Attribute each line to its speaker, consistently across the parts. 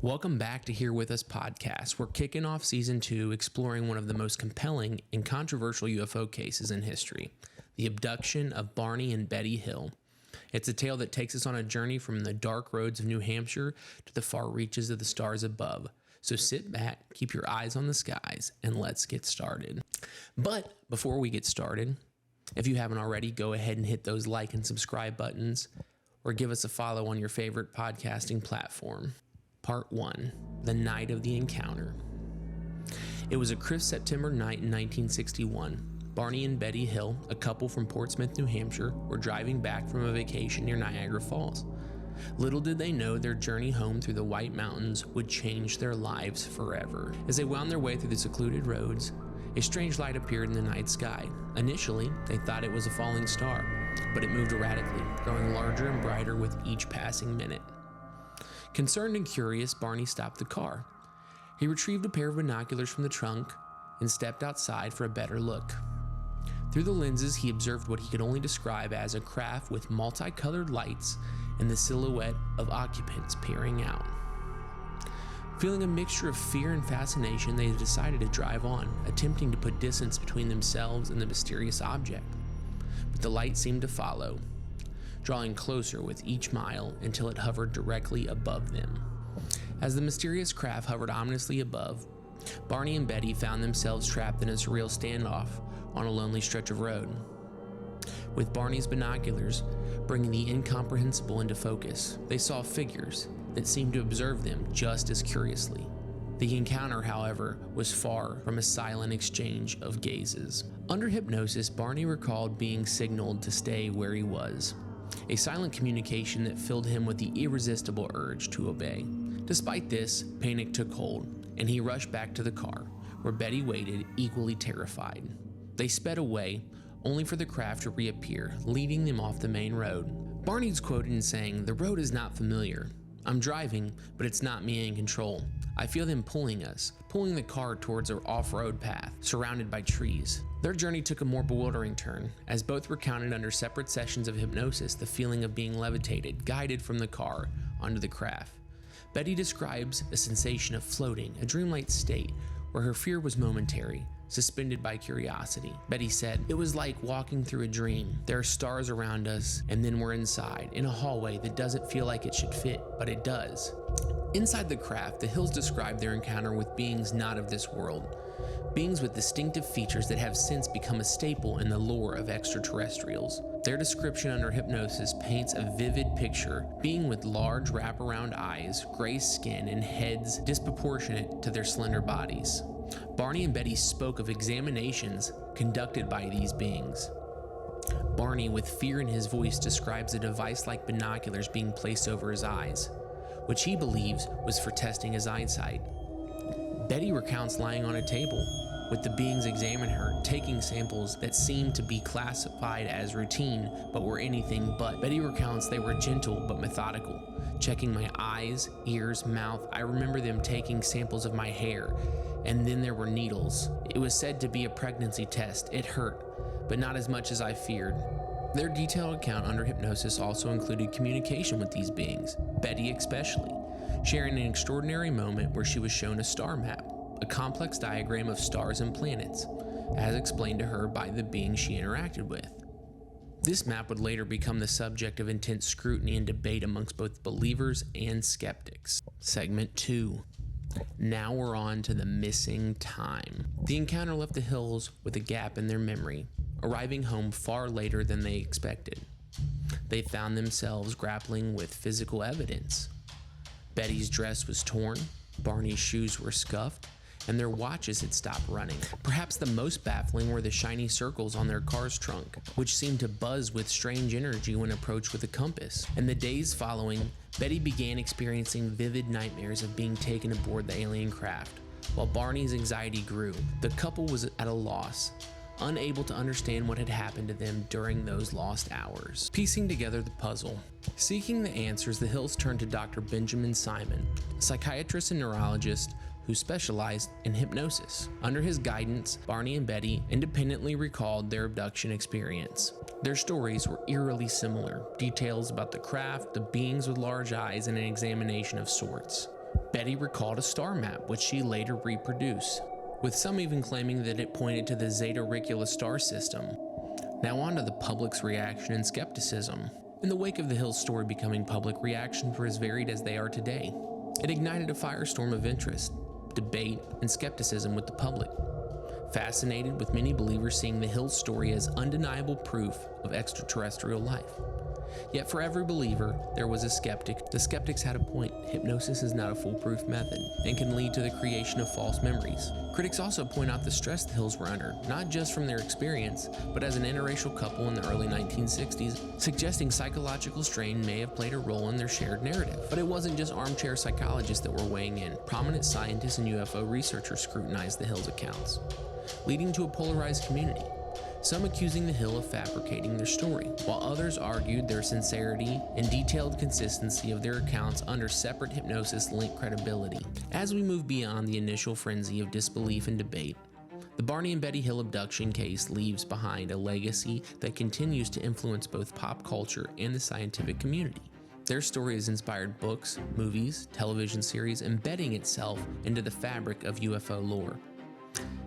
Speaker 1: Welcome back to Here With Us podcast. We're kicking off season 2 exploring one of the most compelling and controversial UFO cases in history, the abduction of Barney and Betty Hill. It's a tale that takes us on a journey from the dark roads of New Hampshire to the far reaches of the stars above. So sit back, keep your eyes on the skies, and let's get started. But before we get started, if you haven't already, go ahead and hit those like and subscribe buttons or give us a follow on your favorite podcasting platform. Part 1, The Night of the Encounter. It was a crisp September night in 1961. Barney and Betty Hill, a couple from Portsmouth, New Hampshire, were driving back from a vacation near Niagara Falls. Little did they know their journey home through the White Mountains would change their lives forever. As they wound their way through the secluded roads, a strange light appeared in the night sky. Initially, they thought it was a falling star, but it moved erratically, growing larger and brighter with each passing minute. Concerned and curious, Barney stopped the car. He retrieved a pair of binoculars from the trunk and stepped outside for a better look. Through the lenses, he observed what he could only describe as a craft with multicolored lights and the silhouette of occupants peering out. Feeling a mixture of fear and fascination, they decided to drive on, attempting to put distance between themselves and the mysterious object. But the light seemed to follow, drawing closer with each mile until it hovered directly above them. As the mysterious craft hovered ominously above, Barney and Betty found themselves trapped in a surreal standoff on a lonely stretch of road. With Barney's binoculars bringing the incomprehensible into focus, they saw figures that seemed to observe them just as curiously. The encounter, however, was far from a silent exchange of gazes. Under hypnosis, Barney recalled being signaled to stay where he was, a silent communication that filled him with the irresistible urge to obey. Despite this, panic took hold, and he rushed back to the car, where Betty waited, equally terrified. They sped away, only for the craft to reappear, leading them off the main road. Barney's quoted in saying, "The road is not familiar. I'm driving, but it's not me in control. I feel them pulling the car towards an off-road path, surrounded by trees." Their journey took a more bewildering turn, as both recounted under separate sessions of hypnosis the feeling of being levitated, guided from the car onto the craft. Betty describes a sensation of floating, a dreamlike state where her fear was momentary, suspended by curiosity. Betty said, "It was like walking through a dream. There are stars around us, and then we're inside, in a hallway that doesn't feel like it should fit, but it does." Inside the craft, the Hills described their encounter with beings not of this world, beings with distinctive features that have since become a staple in the lore of extraterrestrials. Their description under hypnosis paints a vivid picture, being with large wraparound eyes, gray skin, and heads disproportionate to their slender bodies. Barney and Betty spoke of examinations conducted by these beings. Barney, with fear in his voice, describes a device like binoculars being placed over his eyes, which he believes was for testing his eyesight. Betty recounts lying on a table, with the beings examining her, taking samples that seemed to be classified as routine, but were anything but. Betty recounts they were gentle but methodical, checking my eyes, ears, mouth. I remember them taking samples of my hair, and then there were needles. It was said to be a pregnancy test. It hurt, but not as much as I feared. Their detailed account under hypnosis also included communication with these beings, Betty especially, sharing an extraordinary moment where she was shown a star map, a complex diagram of stars and planets, as explained to her by the beings she interacted with. This map would later become the subject of intense scrutiny and debate amongst both believers and skeptics. Segment 2. Now we're on to the missing time. The encounter left the Hills with a gap in their memory, arriving home far later than they expected. They found themselves grappling with physical evidence. Betty's dress was torn, Barney's shoes were scuffed, and their watches had stopped running. Perhaps the most baffling were the shiny circles on their car's trunk, which seemed to buzz with strange energy when approached with a compass. In the days following, Betty began experiencing vivid nightmares of being taken aboard the alien craft. While Barney's anxiety grew, the couple was at a loss, unable to understand what had happened to them during those lost hours. Piecing together the puzzle. Seeking the answers, the Hills turned to Dr. Benjamin Simon, a psychiatrist and neurologist who specialized in hypnosis. Under his guidance, Barney and Betty independently recalled their abduction experience. Their stories were eerily similar, details about the craft, the beings with large eyes, and an examination of sorts. Betty recalled a star map, which she later reproduced, with some even claiming that it pointed to the Zeta Reticuli star system. Now on to the public's reaction and skepticism. In the wake of the Hill story becoming public, reactions were as varied as they are today. It ignited a firestorm of interest, debate, and skepticism with the public. Fascinated, with many believers seeing the Hill story as undeniable proof of extraterrestrial life. Yet for every believer, there was a skeptic. The skeptics had a point. Hypnosis is not a foolproof method and can lead to the creation of false memories. Critics also point out the stress the Hills were under, not just from their experience, but as an interracial couple in the early 1960s, suggesting psychological strain may have played a role in their shared narrative. But it wasn't just armchair psychologists that were weighing in. Prominent scientists and UFO researchers scrutinized the Hills' accounts, leading to a polarized community. Some accusing the Hill of fabricating their story, while others argued their sincerity and detailed consistency of their accounts under separate hypnosis-linked credibility. As we move beyond the initial frenzy of disbelief and debate, the Barney and Betty Hill abduction case leaves behind a legacy that continues to influence both pop culture and the scientific community. Their story has inspired books, movies, television series, embedding itself into the fabric of UFO lore.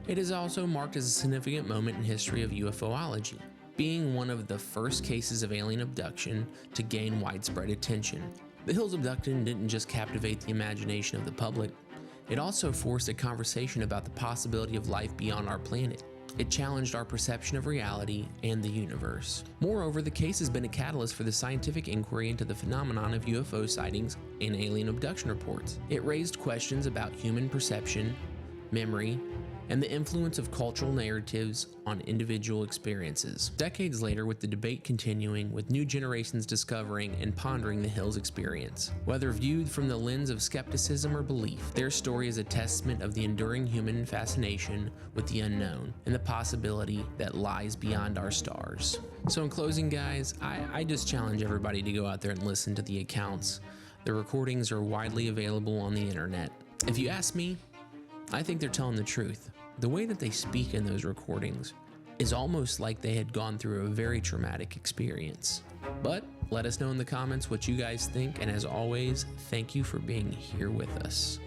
Speaker 1: It is also marked as a significant moment in history of UFOlogy, being one of the first cases of alien abduction to gain widespread attention. The Hills abduction didn't just captivate the imagination of the public, it also forced a conversation about the possibility of life beyond our planet. It challenged our perception of reality and the universe. Moreover, the case has been a catalyst for the scientific inquiry into the phenomenon of UFO sightings and alien abduction reports. It raised questions about human perception, memory, and the influence of cultural narratives on individual experiences. Decades later, with the debate continuing, with new generations discovering and pondering the Hills' experience. Whether viewed from the lens of skepticism or belief, their story is a testament of the enduring human fascination with the unknown and the possibility that lies beyond our stars. So in closing, guys, I just challenge everybody to go out there and listen to the accounts. The recordings are widely available on the internet. If you ask me, I think they're telling the truth. The way that they speak in those recordings is almost like they had gone through a very traumatic experience. But let us know in the comments what you guys think, and as always, thank you for being here with us.